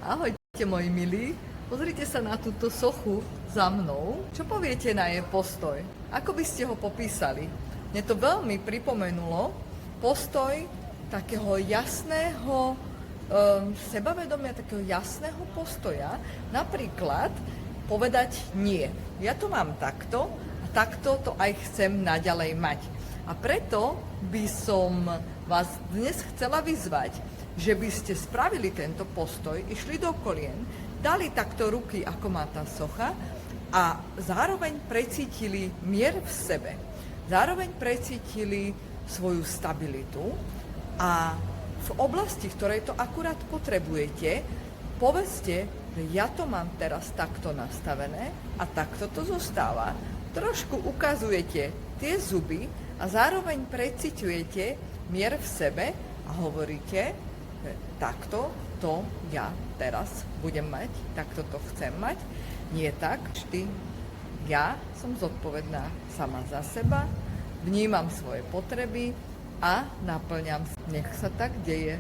Ahojte moji milí, pozrite sa na túto sochu za mnou. Čo poviete na jej postoj? Ako by ste ho popísali? Mne to veľmi pripomenulo postoj takého jasného sebavedomia, takého jasného postoja. Napríklad povedať nie. Ja to mám takto a takto to aj chcem naďalej mať. A preto by som vás dnes chcela vyzvať, že by ste spravili tento postoj, išli do kolien, dali takto ruky, ako má tá socha a zároveň precítili mier v sebe. Zároveň precítili svoju stabilitu a v oblasti, v ktorej to akurát potrebujete, povedzte, že ja to mám teraz takto nastavené a takto to zostáva. Trošku ukazujete tie zuby a zároveň preciťujete mier v sebe a hovoríte, že takto to ja teraz budem mať, takto to chcem mať. Nie tak, vždy ja som zodpovedná sama za seba, vnímam svoje potreby a naplňam. Nech sa tak deje.